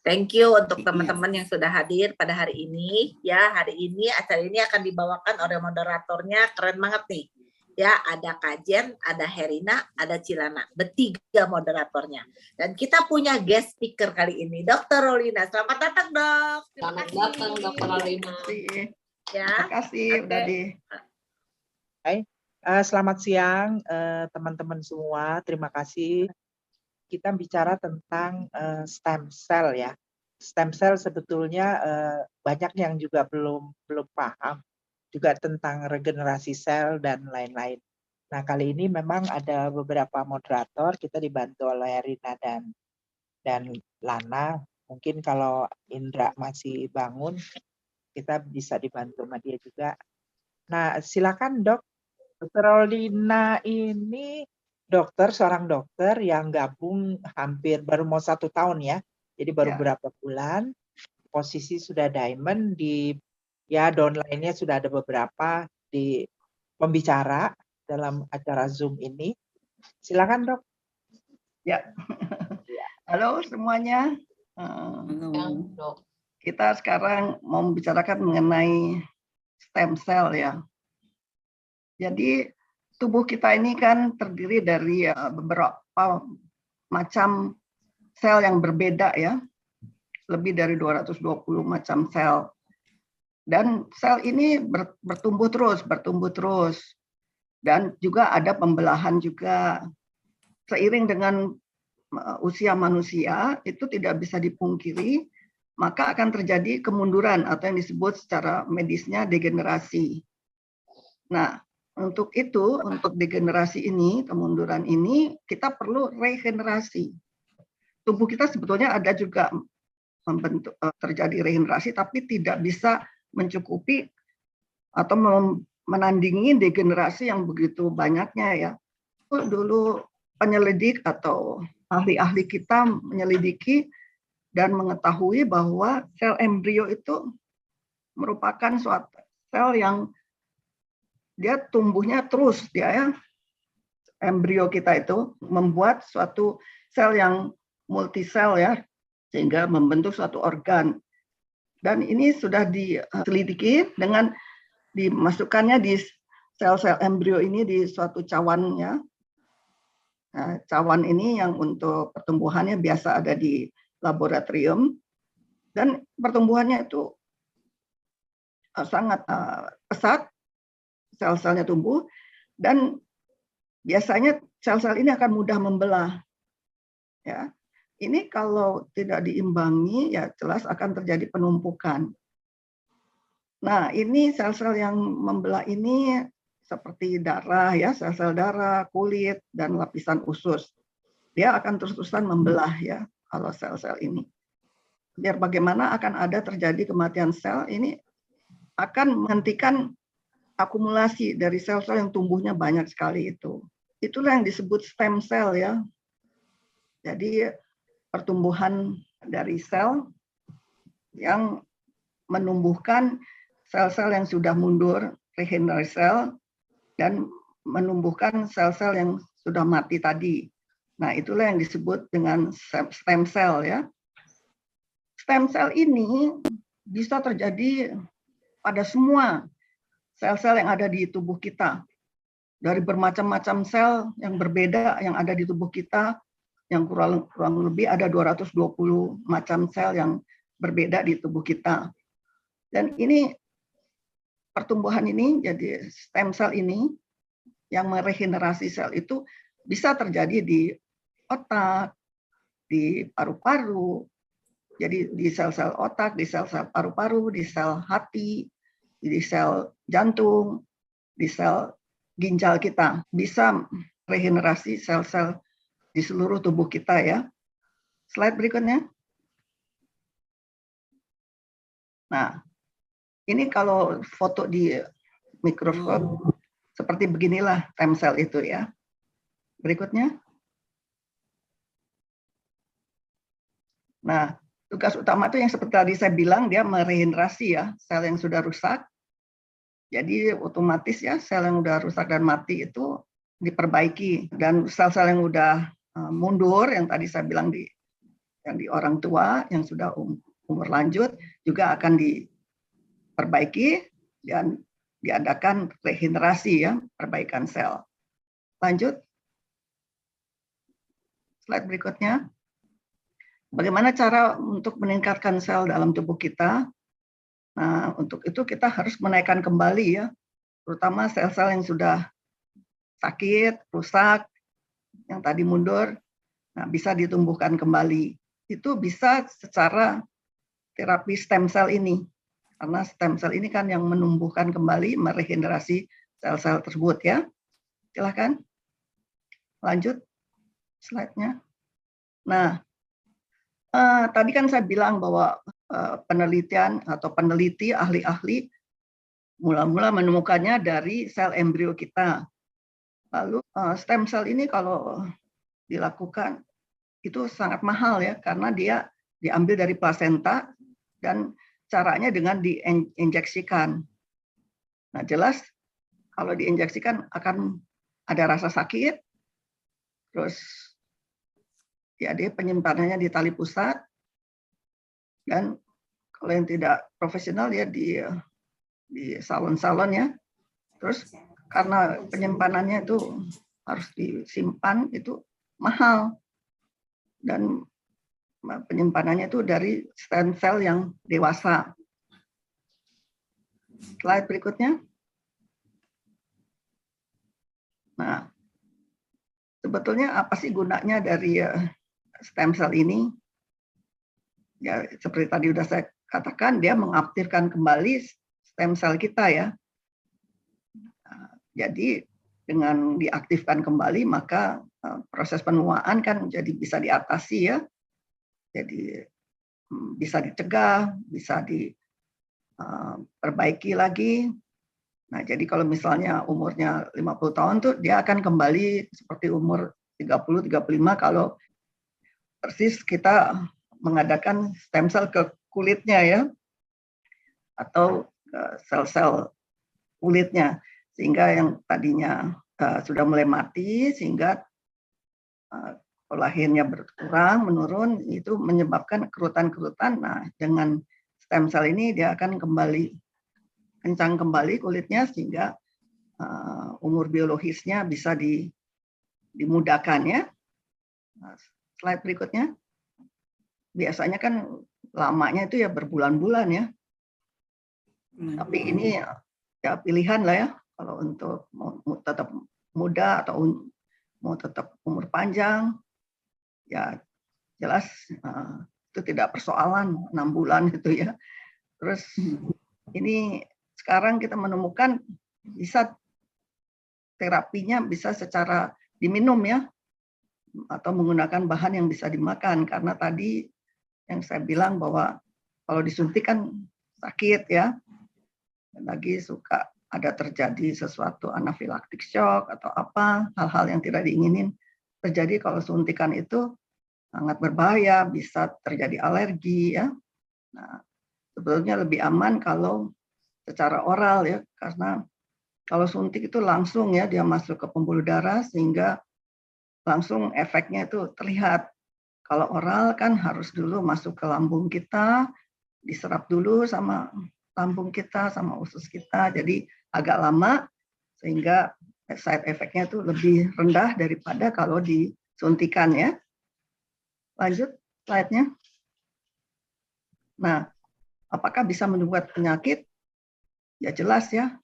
Thank you untuk Iya. teman-teman yang sudah hadir pada hari ini. Ya, hari ini acara ini akan dibawakan oleh moderatornya keren banget nih. Ya, ada Kajen, ada Herina, ada Cilana. Bertiga moderatornya. Dan kita punya guest speaker kali ini, Dr. Rolina. Selamat datang, Dok. Selamat datang, Dr. Rolina. Ya. Terima kasih, udah di. Hai, selamat siang teman-teman semua. Terima kasih. Kita bicara tentang stem cell ya. Stem cell sebetulnya banyak yang juga belum paham juga tentang regenerasi sel dan lain-lain. Nah, kali ini memang ada beberapa moderator, kita dibantu oleh Rina dan Lana. Mungkin kalau Indra masih bangun, kita bisa dibantu sama dia juga. Nah, silakan Dok. Dr. Rolina ini seorang dokter yang gabung hampir baru mau 1 tahun ya. Jadi baru berapa bulan. Posisi sudah diamond di downline-nya sudah ada beberapa di pembicara dalam acara Zoom ini. Silakan Dok. Ya. Halo semuanya. Kita sekarang mau membicarakan mengenai stem cell ya. Jadi tubuh kita ini kan terdiri dari beberapa macam sel yang berbeda ya. Lebih dari 220 macam sel. Dan sel ini bertumbuh terus. Dan juga ada pembelahan juga. Seiring dengan usia manusia itu tidak bisa dipungkiri, maka akan terjadi kemunduran atau yang disebut secara medisnya degenerasi. Nah, untuk itu, untuk degenerasi ini, kemunduran ini, kita perlu regenerasi. Tubuh kita sebetulnya ada juga terjadi regenerasi, tapi tidak bisa mencukupi atau menandingi degenerasi yang begitu banyaknya ya. Dulu penyelidik atau ahli-ahli kita menyelidiki dan mengetahui bahwa sel embrio itu merupakan suatu sel yang dia tumbuhnya terus embrio kita itu membuat suatu sel yang multisel ya, sehingga membentuk suatu organ. Dan ini sudah diselidiki dengan dimasukkannya di sel-sel embrio ini di suatu cawan ya. Nah, cawan ini yang untuk pertumbuhannya biasa ada di laboratorium dan pertumbuhannya itu sangat pesat. Sel-selnya tumbuh dan biasanya sel-sel ini akan mudah membelah. Ya. Ini kalau tidak diimbangi ya jelas akan terjadi penumpukan. Nah, ini sel-sel yang membelah ini seperti darah ya, sel-sel darah, kulit dan lapisan usus. Dia akan terus-terusan membelah ya kalau sel-sel ini. Biar bagaimana akan ada terjadi kematian sel ini akan menghentikan akumulasi dari sel-sel yang tumbuhnya banyak sekali itu. Itulah yang disebut stem cell ya. Jadi pertumbuhan dari sel yang menumbuhkan sel-sel yang sudah mundur, regenerasi sel, dan menumbuhkan sel-sel yang sudah mati tadi. Nah, itulah yang disebut dengan stem cell ya. Stem cell ini bisa terjadi pada semua sel-sel yang ada di tubuh kita. Dari bermacam-macam sel yang berbeda yang ada di tubuh kita, yang kurang lebih ada 220 macam sel yang berbeda di tubuh kita. Dan ini pertumbuhan ini, jadi stem cell ini, yang meregenerasi sel itu bisa terjadi di otak, di paru-paru, jadi di sel-sel otak, di sel-sel paru-paru, di sel hati, di sel jantung, di sel ginjal kita. Bisa regenerasi sel-sel di seluruh tubuh kita ya. Slide berikutnya. Nah, ini kalau foto di mikroskop seperti beginilah stem cell itu ya. Berikutnya. Nah, tugas utama itu yang seperti tadi saya bilang, dia meregenerasi ya sel yang sudah rusak. Jadi otomatis ya sel yang sudah rusak dan mati itu diperbaiki. Dan sel-sel yang sudah mundur, yang tadi saya bilang yang di orang tua yang sudah umur lanjut juga akan diperbaiki dan diadakan regenerasi ya, perbaikan sel. Lanjut. Slide berikutnya. Bagaimana cara untuk meningkatkan sel dalam tubuh kita? Nah, untuk itu kita harus menaikkan kembali ya, terutama sel-sel yang sudah sakit, rusak, yang tadi mundur, nah bisa ditumbuhkan kembali. Itu bisa secara terapi stem cell ini, karena stem cell ini kan yang menumbuhkan kembali, meregenerasi sel-sel tersebut ya. Silakan, lanjut slide-nya. Nah, tadi kan saya bilang bahwa penelitian atau peneliti ahli-ahli mula-mula menemukannya dari sel embrio kita. Lalu stem cell ini kalau dilakukan itu sangat mahal ya, karena dia diambil dari plasenta dan caranya dengan diinjeksikan. Nah jelas kalau diinjeksikan akan ada rasa sakit, terus ya dia penyimpanannya di tali pusat, dan kalau yang tidak profesional ya di salon-salon ya. Terus karena penyimpanannya itu harus disimpan, itu mahal, dan penyimpanannya itu dari stem cell yang dewasa. Slide berikutnya. Nah, sebetulnya apa sih gunanya dari stem cell ini? Ya, seperti tadi sudah saya katakan, dia mengaktifkan kembali stem cell kita ya. Jadi dengan diaktifkan kembali maka proses penuaan kan jadi bisa diatasi ya. Jadi bisa dicegah, bisa diperbaiki lagi. Nah, jadi kalau misalnya umurnya 50 tahun tuh dia akan kembali seperti umur 30-35 kalau persis kita mengadakan stem cell ke kulitnya ya, atau sel-sel kulitnya, sehingga yang tadinya sudah mulai mati, sehingga kolagennya berkurang, menurun, itu menyebabkan kerutan-kerutan. Nah, dengan stem cell ini dia akan kembali kencang kembali kulitnya, sehingga umur biologisnya bisa dimudahkan ya. Nah, slide berikutnya. Biasanya kan lamanya itu ya berbulan-bulan ya. Tapi ini ya pilihan lah ya, kalau untuk mau tetap muda atau mau tetap umur panjang, ya jelas itu tidak persoalan 6 bulan itu ya. Terus ini sekarang kita menemukan bisa terapinya bisa secara diminum ya, atau menggunakan bahan yang bisa dimakan, karena tadi yang saya bilang bahwa kalau disuntik kan sakit ya, dan lagi suka ada terjadi sesuatu anafilaktik shock atau apa, hal-hal yang tidak diinginin terjadi kalau suntikan itu sangat berbahaya, bisa terjadi alergi ya. Nah, sebetulnya lebih aman kalau secara oral ya, karena kalau suntik itu langsung ya dia masuk ke pembuluh darah sehingga langsung efeknya itu terlihat. Kalau oral kan harus dulu masuk ke lambung kita, diserap dulu sama lambung kita, sama usus kita, jadi agak lama sehingga side effect-nya itu lebih rendah daripada kalau disuntikan ya. Lanjut slide-nya. Nah, apakah bisa menyembuhkan penyakit? Ya jelas ya.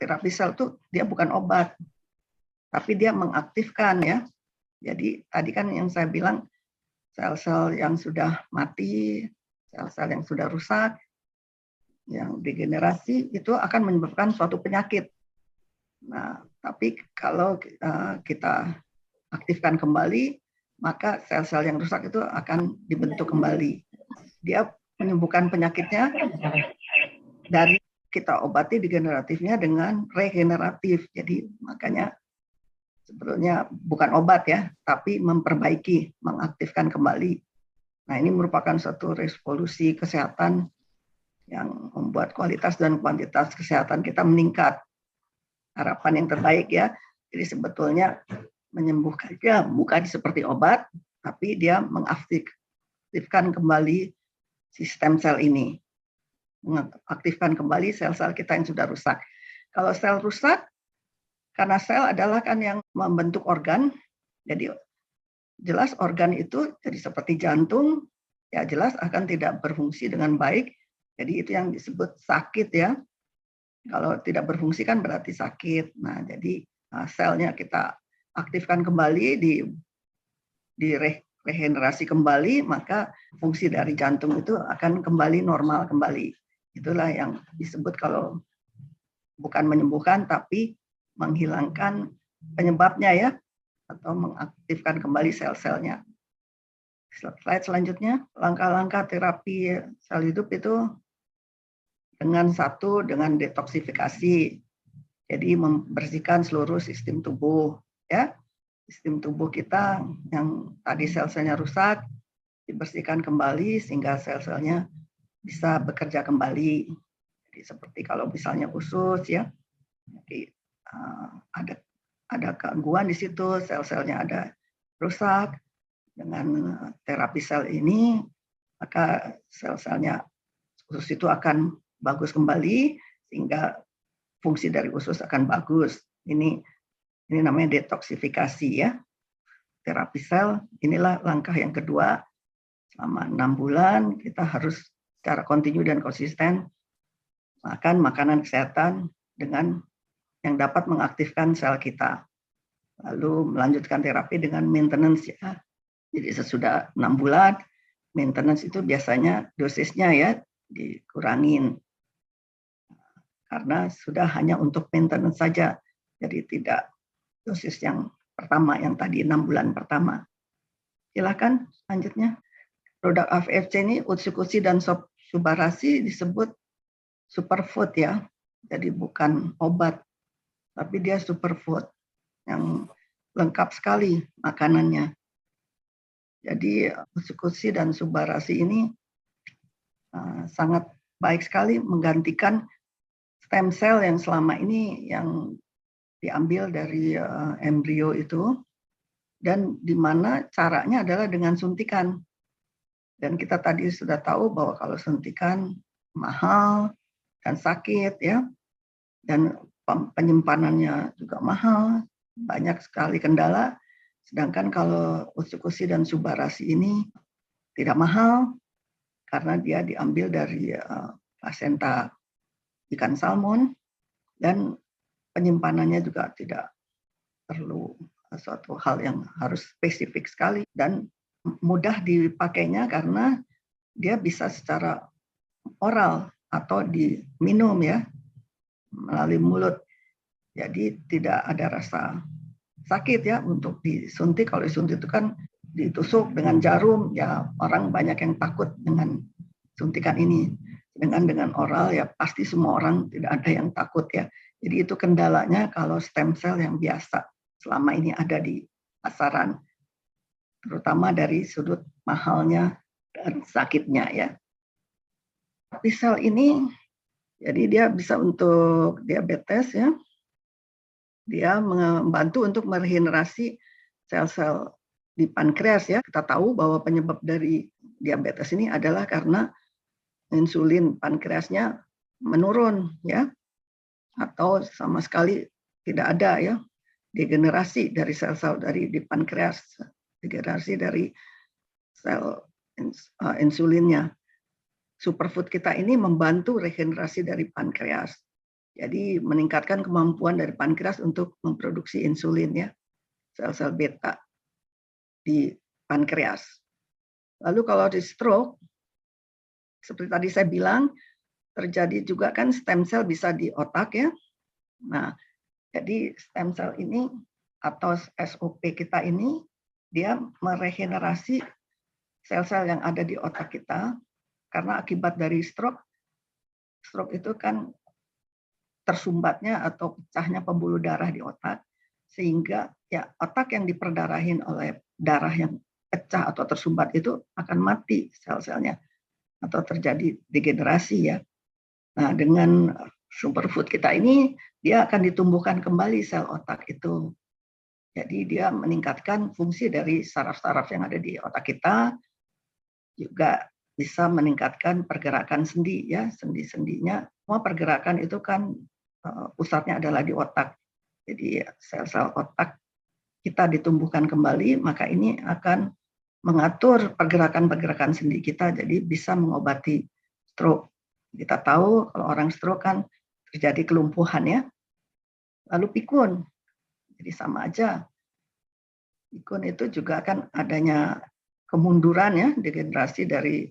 Terapi sel itu dia bukan obat, tapi dia mengaktifkan ya. Jadi tadi kan yang saya bilang sel-sel yang sudah mati, sel-sel yang sudah rusak, yang degenerasi itu akan menyebabkan suatu penyakit. Nah, tapi kalau kita aktifkan kembali, maka sel-sel yang rusak itu akan dibentuk kembali. Dia menyembuhkan penyakitnya dari kita obati degeneratifnya dengan regeneratif. Jadi makanya sebetulnya bukan obat ya, tapi memperbaiki, mengaktifkan kembali. Nah, ini merupakan suatu revolusi kesehatan yang membuat kualitas dan kuantitas kesehatan kita meningkat. Harapan yang terbaik ya. Jadi sebetulnya menyembuhkan ya bukan seperti obat, tapi dia mengaktifkan kembali si stem cell ini, mengaktifkan kembali sel-sel kita yang sudah rusak. Kalau sel rusak, karena sel adalah kan yang membentuk organ, jadi jelas organ itu jadi seperti jantung, ya jelas akan tidak berfungsi dengan baik. Jadi itu yang disebut sakit ya. Kalau tidak berfungsi kan berarti sakit. Nah, jadi selnya kita aktifkan kembali, regenerasi kembali, maka fungsi dari jantung itu akan kembali normal kembali. Itulah yang disebut kalau bukan menyembuhkan tapi menghilangkan penyebabnya ya, atau mengaktifkan kembali sel-selnya. Slide selanjutnya, langkah-langkah terapi sel hidup itu dengan detoksifikasi. Jadi membersihkan seluruh sistem tubuh ya. Sistem tubuh kita yang tadi sel-selnya rusak dibersihkan kembali sehingga sel-selnya bisa bekerja kembali. Jadi seperti kalau misalnya usus ya, jadi ada gangguan di situ, sel-selnya ada rusak. Dengan terapi sel ini, maka sel-selnya usus itu akan bagus kembali sehingga fungsi dari usus akan bagus. Ini namanya detoksifikasi ya. Terapi sel, inilah langkah yang kedua. Selama 6 bulan kita harus secara kontinu dan konsisten makan makanan kesehatan dengan yang dapat mengaktifkan sel kita. Lalu melanjutkan terapi dengan maintenance ya. Jadi sesudah 6 bulan, maintenance itu biasanya dosisnya ya dikurangin. Karena sudah hanya untuk maintenance saja. Jadi tidak dosis yang pertama, yang tadi 6 bulan pertama. Silakan selanjutnya. Produk AVFC ini Utsukushi dan Subarashi disebut superfood ya. Jadi bukan obat, tapi dia superfood yang lengkap sekali makanannya. Jadi Utsukushi dan Subarashi ini sangat baik sekali menggantikan stem cell yang selama ini yang diambil dari embrio itu, dan di mana caranya adalah dengan suntikan. Dan kita tadi sudah tahu bahwa kalau suntikan mahal dan sakit ya, dan penyimpanannya juga mahal, banyak sekali kendala. Sedangkan kalau Utsukushi dan Subarashi ini tidak mahal karena dia diambil dari placenta ikan salmon dan penyimpanannya juga tidak perlu suatu hal yang harus spesifik sekali dan mudah dipakainya karena dia bisa secara oral atau diminum ya melalui mulut. Jadi tidak ada rasa sakit ya untuk disuntik. Kalau disuntik itu kan ditusuk dengan jarum, ya orang banyak yang takut dengan suntikan ini. Dengan oral ya pasti semua orang tidak ada yang takut ya. Jadi itu kendalanya kalau stem cell yang biasa selama ini ada di pasaran, terutama dari sudut mahalnya dan sakitnya ya. Tapi sel ini, jadi dia bisa untuk diabetes ya. Dia membantu untuk meregenerasi sel-sel di pankreas ya. Kita tahu bahwa penyebab dari diabetes ini adalah karena insulin pankreasnya menurun ya, atau sama sekali tidak ada ya, degenerasi dari sel-sel dari di pankreas, degenerasi dari sel insulinnya. Superfood kita ini membantu regenerasi dari pankreas. Jadi meningkatkan kemampuan dari pankreas untuk memproduksi insulin ya, sel-sel beta di pankreas. Lalu kalau di stroke, seperti tadi saya bilang, terjadi juga kan stem cell bisa di otak ya. Nah, jadi stem cell ini atau SOP kita ini, dia meregenerasi sel-sel yang ada di otak kita, karena akibat dari stroke itu kan tersumbatnya atau pecahnya pembuluh darah di otak, sehingga ya otak yang diperdarahin oleh darah yang pecah atau tersumbat itu akan mati sel-selnya atau terjadi degenerasi ya. Nah, dengan superfood kita ini dia akan ditumbuhkan kembali sel otak itu. Jadi dia meningkatkan fungsi dari saraf-saraf yang ada di otak kita, juga bisa meningkatkan pergerakan sendi ya, sendi-sendinya. Semua pergerakan itu kan pusatnya adalah di otak. Jadi sel-sel otak kita ditumbuhkan kembali, maka ini akan mengatur pergerakan-pergerakan sendi kita, jadi bisa mengobati stroke. Kita tahu kalau orang stroke kan terjadi kelumpuhan ya. Lalu pikun, jadi sama aja. Pikun itu juga kan adanya kemunduran ya, degenerasi dari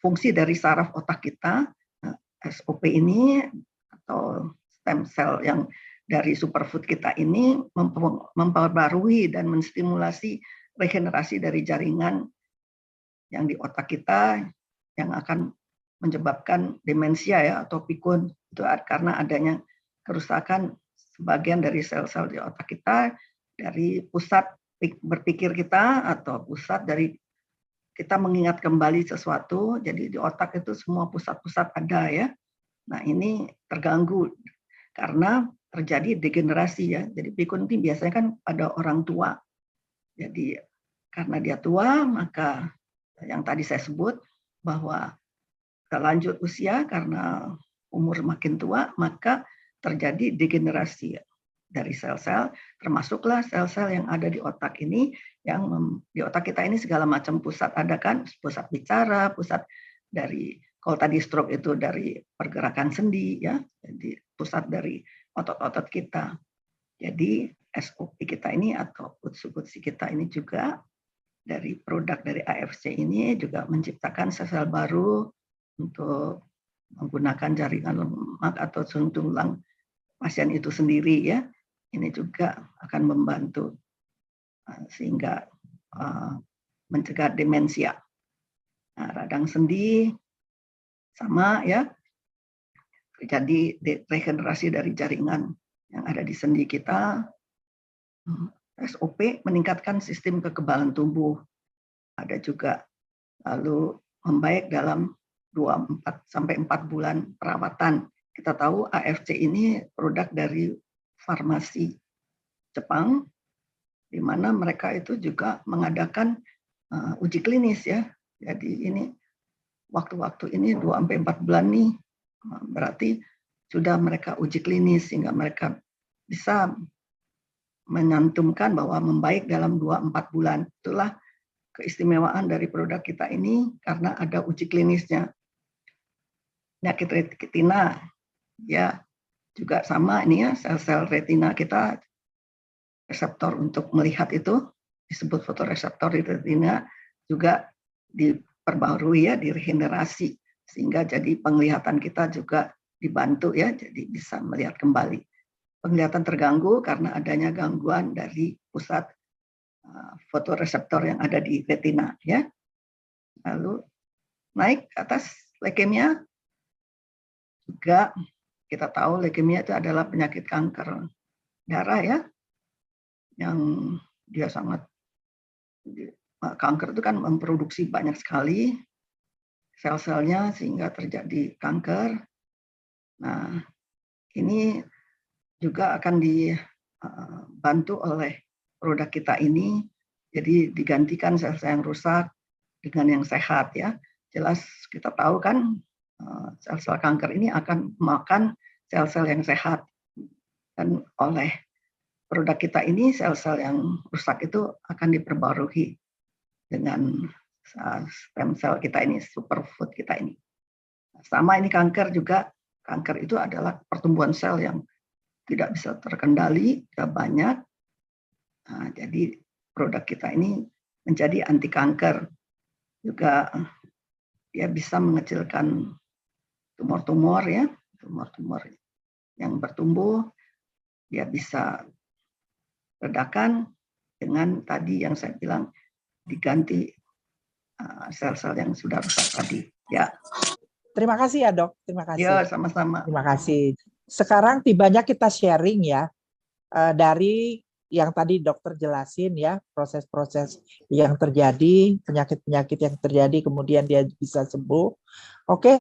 fungsi dari saraf otak kita. Nah, SOP ini atau stem cell yang dari superfood kita ini memperbarui dan menstimulasi regenerasi dari jaringan yang di otak kita yang akan menyebabkan demensia ya atau pikun. Itu karena adanya kerusakan sebagian dari sel-sel di otak kita, dari pusat berpikir kita atau pusat dari kita mengingat kembali sesuatu. Jadi di otak itu semua pusat-pusat ada ya. Nah ini terganggu karena terjadi degenerasi ya. Jadi pikun ini biasanya kan pada orang tua. Jadi karena dia tua, maka yang tadi saya sebut bahwa lanjut usia karena umur makin tua, maka terjadi degenerasi dari sel-sel, termasuklah sel-sel yang ada di otak ini, yang di otak kita ini segala macam pusat ada kan, pusat bicara, pusat dari, kalau tadi stroke itu dari pergerakan sendi ya, jadi pusat dari otot-otot kita. Jadi SOP kita ini atau kutsu-kutsi kita ini juga dari produk dari AFC ini juga menciptakan sel-sel baru untuk menggunakan jaringan lemak atau sel tulang pasien itu sendiri ya. Ini juga akan membantu sehingga mencegah demensia. Nah, radang sendi sama ya, terjadi regenerasi dari jaringan yang ada di sendi kita. SOP meningkatkan sistem kekebalan tubuh. Ada juga lalu membaik dalam 24 sampai 4 bulan perawatan. Kita tahu AFC ini produk dari farmasi Jepang, di mana mereka itu juga mengadakan uji klinis ya. Jadi ini waktu-waktu ini 2-4 bulan nih, berarti sudah mereka uji klinis sehingga mereka bisa menyantumkan bahwa membaik dalam 2-4 bulan. Itulah keistimewaan dari produk kita ini karena ada uji klinisnya. Penyakit retina ya juga sama ini ya, sel-sel retina kita, reseptor untuk melihat itu disebut fotoreseptor di retina juga diperbarui ya, diregenerasi sehingga jadi penglihatan kita juga dibantu ya, jadi bisa melihat kembali. Penglihatan terganggu karena adanya gangguan dari pusat fotoreseptor yang ada di retina ya. Lalu naik ke atas leukemia, juga kita tahu leukemia itu adalah penyakit kanker darah ya, yang dia sangat, kanker itu kan memproduksi banyak sekali sel-selnya sehingga terjadi kanker. Nah ini juga akan dibantu oleh produk kita ini, jadi digantikan sel-sel yang rusak dengan yang sehat ya. Jelas kita tahu kan sel-sel kanker ini akan makan sel-sel yang sehat, dan oleh produk kita ini sel-sel yang rusak itu akan diperbarui dengan stem cell kita ini, superfood kita ini. Sama ini kanker juga, kanker itu adalah pertumbuhan sel yang tidak bisa terkendali, tidak banyak. Nah, jadi produk kita ini menjadi anti kanker. Juga dia bisa mengecilkan tumor-tumor ya, tumor-tumor yang bertumbuh, dia bisa redakan dengan tadi yang saya bilang diganti sel-sel yang sudah rusak tadi. Ya. Terima kasih ya dok, terima kasih. Ya, sama-sama. Terima kasih. Sekarang tibanya kita sharing ya dari yang tadi dokter jelasin ya, proses-proses yang terjadi, penyakit-penyakit yang terjadi kemudian dia bisa sembuh. Oke.